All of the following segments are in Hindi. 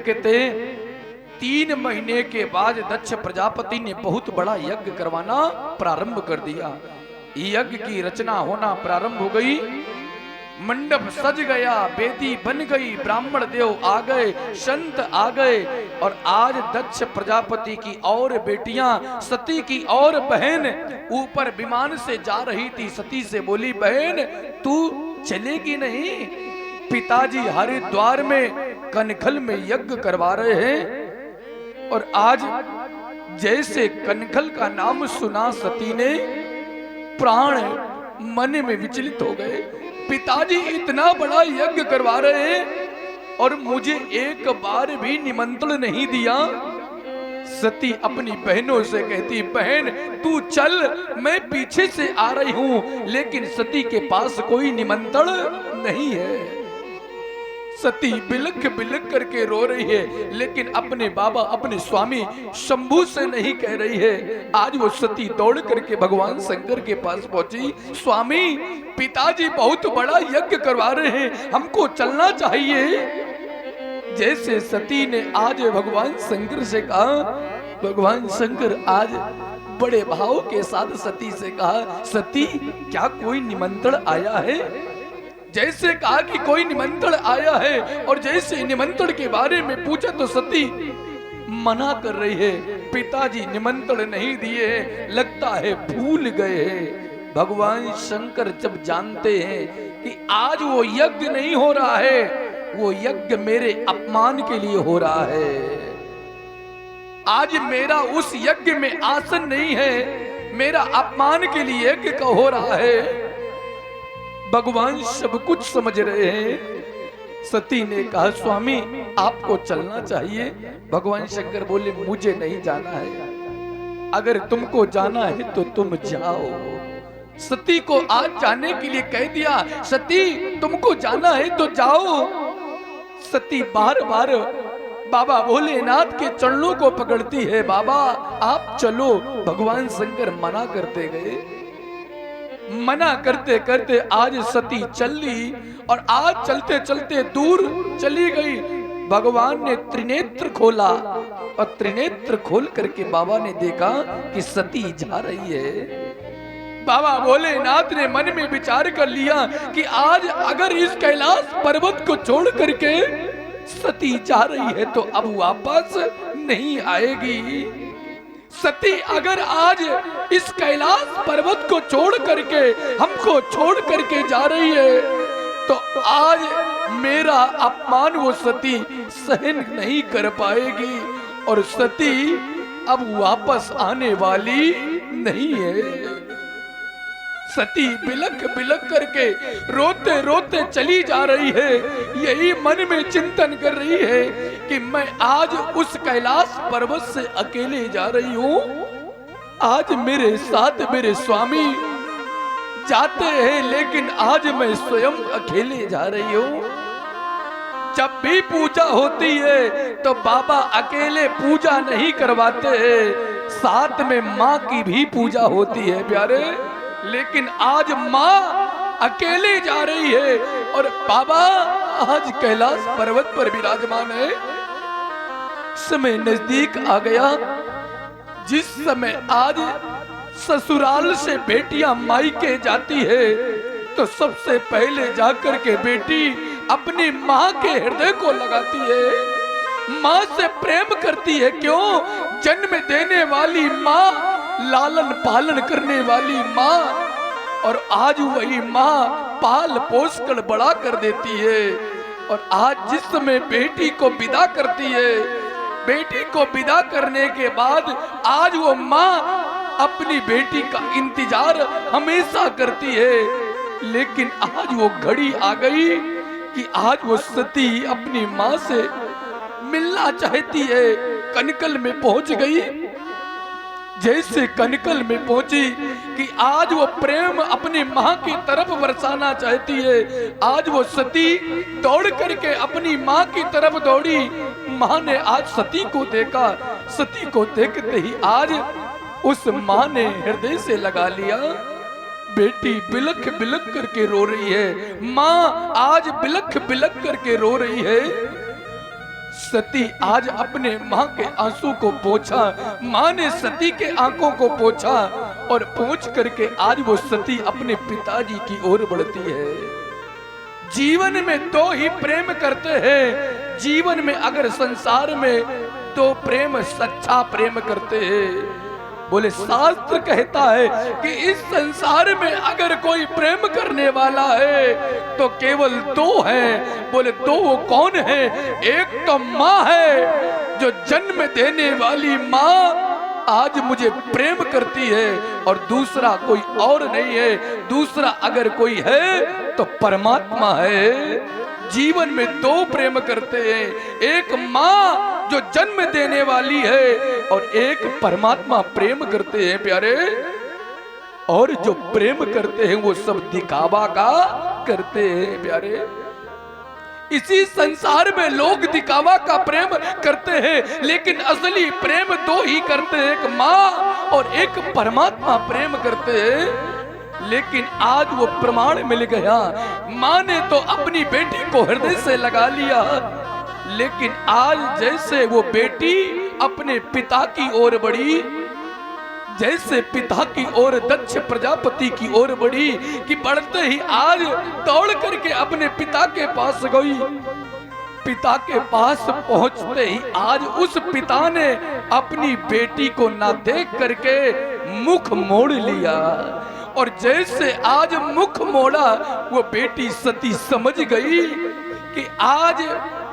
देखते 3 महीने के बाद दक्ष प्रजापति ने बहुत बड़ा यज्ञ करवाना प्रारंभ कर दिया। यज्ञ की रचना होना प्रारंभ हो गई, मंडप सज गया, वेदी बन गई, ब्राह्मण देव आ गए, संत आ गए। और आज दक्ष प्रजापति की और बेटियां, सती की और बहन ऊपर विमान से जा रही थी। सती से बोली, बहन तू चलेगी नहीं? पिताजी हरिद्वार में कनखल में यज्ञ करवा रहे हैं। और आज जैसे कनखल का नाम सुना, सती ने प्राण मन में विचलित हो गए। पिताजी इतना बड़ा यज्ञ करवा रहे हैं और मुझे एक बार भी निमंत्रण नहीं दिया। सती अपनी बहनों से कहती, बहन तू चल, मैं पीछे से आ रही हूं। लेकिन सती के पास कोई निमंत्रण नहीं है। सती बिलख बिलख करके रो रही है, लेकिन अपने बाबा, अपने स्वामी शंभू से नहीं कह रही है। आज वो सती दौड़ करके भगवान शंकर के पास पहुंची। स्वामी, पिताजी बहुत बड़ा यज्ञ करवा रहे हैं, हमको चलना चाहिए। जैसे सती ने आज भगवान शंकर से कहा, भगवान शंकर आज बड़े भाव के साथ सती से कहा, सती क्या कोई निमंत्रण आया है? जैसे कहा कि कोई निमंत्रण आया है, और जैसे निमंत्रण के बारे में पूछा तो सती मना कर रही है। पिताजी निमंत्रण नहीं दिए, लगता है भूल गए हैं। भगवान शंकर जब जानते हैं कि आज वो यज्ञ नहीं हो रहा है, वो यज्ञ मेरे अपमान के लिए हो रहा है, आज मेरा उस यज्ञ में आसन नहीं है, मेरा अपमान के लिए यज्ञ का हो रहा है। भगवान सब कुछ समझ रहे हैं। सती ने कहा, स्वामी आपको चलना चाहिए। भगवान शंकर बोले, मुझे नहीं जाना है, अगर तुमको जाना है तो तुम जाओ। सती को आज जाने के लिए कह दिया, सती तुमको जाना है तो जाओ। सती बार बार बाबा भोलेनाथ के चरणों को पकड़ती है, बाबा आप चलो। भगवान शंकर मना करते गए, मना करते करते आज सती चल ली, और आज चलते चलते दूर चली गई। भगवान ने त्रिनेत्र खोला, और त्रिनेत्र खोल करके बाबा ने देखा कि सती जा रही है। बाबा भोलेनाथ ने मन में विचार कर लिया कि आज अगर इस कैलाश पर्वत को छोड़ करके सती जा रही है तो अब वापस नहीं आएगी। सती अगर आज इस कैलाश पर्वत को छोड़ करके, हमको छोड़ करके जा रही है, तो आज मेरा अपमान वो सती सहन नहीं कर पाएगी, और सती अब वापस आने वाली नहीं है। सती बिलख बिलख करके रोते रोते चली जा रही है। यही मन में चिंतन कर रही है कि मैं आज उस कैलाश पर्वत से अकेले जा रही हूँ। आज मेरे साथ मेरे स्वामी जाते हैं, लेकिन आज मैं स्वयं अकेले जा रही हूँ। जब भी पूजा होती है तो बाबा अकेले पूजा नहीं करवाते हैं, साथ में माँ की भी पूजा होती है प्यारे। लेकिन आज माँ अकेले जा रही है, और बाबा आज कैलाश पर्वत पर विराजमान है। समय नजदीक आ गया, जिस समय आज ससुराल से बेटियां मायके जाती है, तो सबसे पहले जाकर के बेटी अपनी माँ के हृदय को लगाती है, माँ से प्रेम करती है। क्यों? जन्म देने वाली माँ, लालन पालन करने वाली माँ, और आज वही माँ पाल पोस कर बड़ा कर देती है। और आज जिस समय बेटी को विदा करती है, बेटी को विदा करने के बाद आज वो माँ अपनी बेटी का इंतजार हमेशा करती है। लेकिन आज वो घड़ी आ गई कि आज वो सती अपनी माँ से मिलना चाहती है। कनकल में पहुंच गई। जैसे कनकल में पहुंची कि आज वो प्रेम अपनी माँ की तरफ बरसाना चाहती है, आज वो सती दौड़ करके अपनी माँ की तरफ दौड़ी। माँ ने आज सती को देखा, सती को देखते ही आज उस माँ ने हृदय से लगा लिया। बेटी बिलख बिलख करके रो रही है, माँ आज बिलख बिलख करके रो रही है। सती आज अपने माँ के आंसू को पोंछा, माँ ने सती के आंखों को पोंछा और पोंछ करके आज वो सती अपने पिताजी की ओर बढ़ती है। जीवन में दो ही प्रेम करते हैं, जीवन में अगर संसार में दो प्रेम सच्चा प्रेम करते हैं। बोले शास्त्र कहता है कि इस संसार में अगर कोई प्रेम करने वाला है तो केवल दो है। बोले दो वो कौन है? एक तो माँ है, जो जन्म देने वाली माँ आज मुझे प्रेम करती है, और दूसरा कोई और नहीं है। दूसरा अगर कोई है तो परमात्मा है। जीवन में दो प्रेम करते हैं, एक माँ जो जन्म देने वाली है और एक परमात्मा प्रेम करते हैं प्यारे। और जो प्रेम करते हैं वो सब दिखावा का करते हैं प्यारे। इसी संसार में लोग दिखावा का प्रेम करते हैं, लेकिन असली प्रेम दो ही करते हैं, एक माँ और एक परमात्मा प्रेम करते हैं। लेकिन आज वो प्रमाण मिल गया, माँ ने तो अपनी बेटी को हृदय से लगा लिया, लेकिन आज जैसे वो बेटी अपने पिता की ओर बढ़ी, जैसे पिता की ओर दक्ष प्रजापति की ओर बढ़ी कि बढ़ते ही आज दौड़ करके अपने पिता के पास गई। पिता के पास पहुंचते ही आज उस पिता ने अपनी बेटी को ना देख करके मुख मोड़ लिया, और जैसे आज मुख मोड़ा वो बेटी सती समझ गई कि आज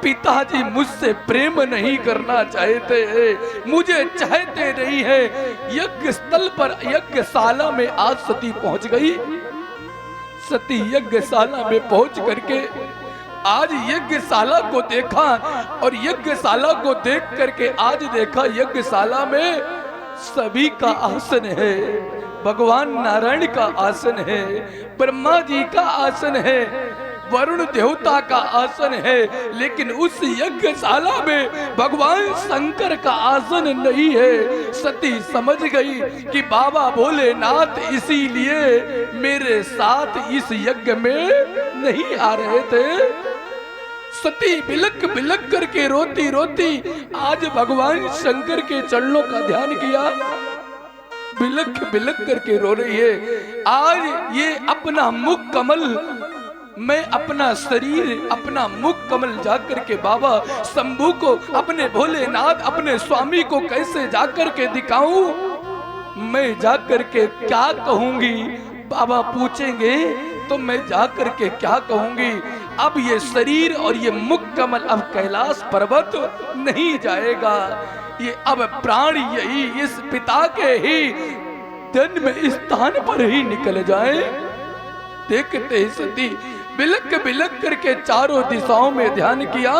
पिताजी मुझसे प्रेम नहीं करना चाहते हैं, मुझे चाहते नहीं है। यज्ञ स्थल पर यज्ञशाला में आज सती पहुंच गई। सती यज्ञशाला में पहुंच करके आज यज्ञशाला को देखा, और यज्ञशाला को देख करके आज देखा यज्ञशाला में सभी का आसन है। भगवान नारायण का आसन है, ब्रह्मा जी का आसन है, वरुण देवता का आसन है, लेकिन उस यज्ञशाला में भगवान शंकर का आसन नहीं है। सती समझ गई कि बाबा भोलेनाथ इसीलिए मेरे साथ इस यज्ञ में नहीं आ रहे थे। सती बिलक बिलक करके रोती रोती आज भगवान शंकर के चरणों का ध्यान किया, बिलक बिलक करके रो रही है। आज ये अपना मुख कमल, मैं अपना शरीर, अपना मुख कमल जाकर के बाबा शंभू को, अपने भोलेनाथ, अपने स्वामी को कैसे जाकर के दिखाऊं? मैं जाकर के क्या कहूंगी? बाबा पूछेंगे तो मैं जाकर के क्या कहूंगी? अब ये शरीर और ये मुख कमल अब कैलाश पर्वत नहीं जाएगा, ये अब प्राण यही इस पिता के ही जन्म स्थान पर ही निकल जाए। देखते ही सती बिलक बिलक करके चारों दिशाओं में ध्यान किया।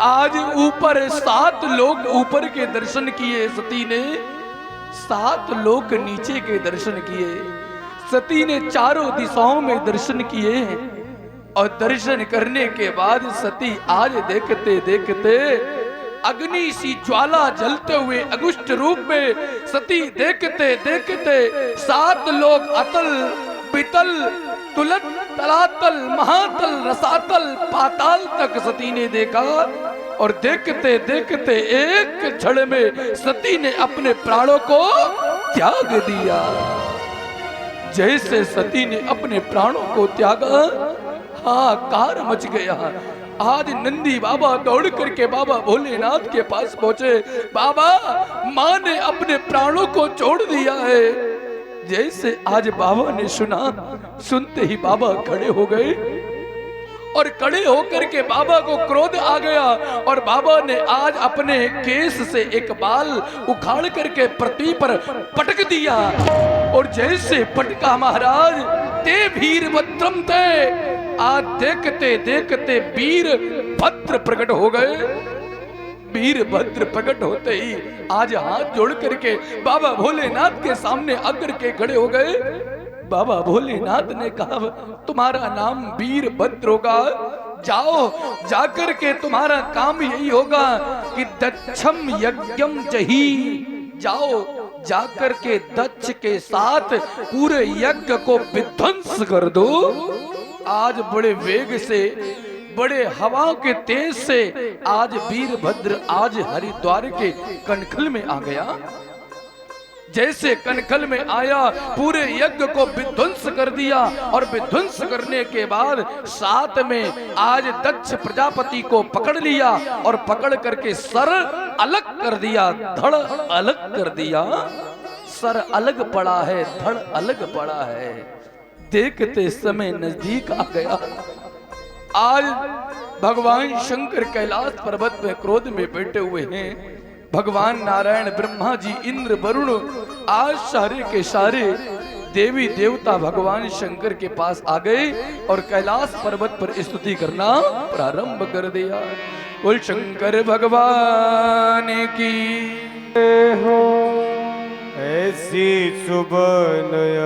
आज ऊपर 7 लोग ऊपर के दर्शन किए सती ने, 7 लोग नीचे के दर्शन किए। सती ने चारों दिशाओं में दर्शन किए, और दर्शन करने के बाद सती आज देखते देखते अग्नि सी ज्वाला जलते हुए अगुष्ट रूप में सती देखते देखते 7 लोग अतल पितल तुलत तलातल महातल रसातल पाताल तक सती ने देखा, और देखते देखते एक क्षण में सती ने अपने प्राणों को त्याग दिया। जैसे सती ने अपने प्राणों को त्यागा, हाहाकार मच गया। आज नंदी बाबा दौड़ करके बाबा भोलेनाथ के पास पहुंचे। बाबा, माँ ने अपने प्राणों को छोड़ दिया है। जैसे आज बाबा ने सुना, सुनते ही बाबा खड़े हो गए, और खड़े होकर के बाबा को क्रोध आ गया, और बाबा ने आज अपने केस से एक बाल उखाड़ करके पृथ्वी पर पटक दिया। और जैसे पटका महाराज, ते वीर भद्रम ते, आज देखते देखते वीर भद्र प्रकट हो गए। वीर भद्र प्रकट होते ही आज हाथ जोड़ करके बाबा भोलेनाथ के सामने आकर के खड़े हो गए। बाबा भोलेनाथ ने कहा, तुम्हारा नाम वीर भद्र होगा, जाओ जाकर के तुम्हारा काम यही होगा कि दक्षम यज्ञम जही, जाओ जाकर के दक्ष के साथ पूरे यज्ञ को विध्वंस कर दो। आज बड़े वेग से बड़े हवा के तेज से आज वीरभद्र आज हरिद्वार के कनखल में आ गया। जैसे कनखल में आया पूरे यज्ञ को विध्वंस कर दिया और विध्वंस करने के बाद साथ में आज दक्ष प्रजापति को पकड़ लिया और पकड़ करके सर अलग कर दिया, धड़ अलग कर दिया। सर अलग पड़ा है, धड़ अलग पड़ा है। देखते समय नजदीक आ गया। आज भगवान शंकर कैलाश पर्वत में क्रोध में बैठे हुए हैं। भगवान नारायण, ब्रह्मा जी, इंद्र, वरुण आज सारे के सारे देवी देवता भगवान शंकर के पास आ गए और कैलाश पर्वत पर स्तुति करना प्रारंभ कर दिया। बोल शंकर भगवान की हो। ऐसी सुबह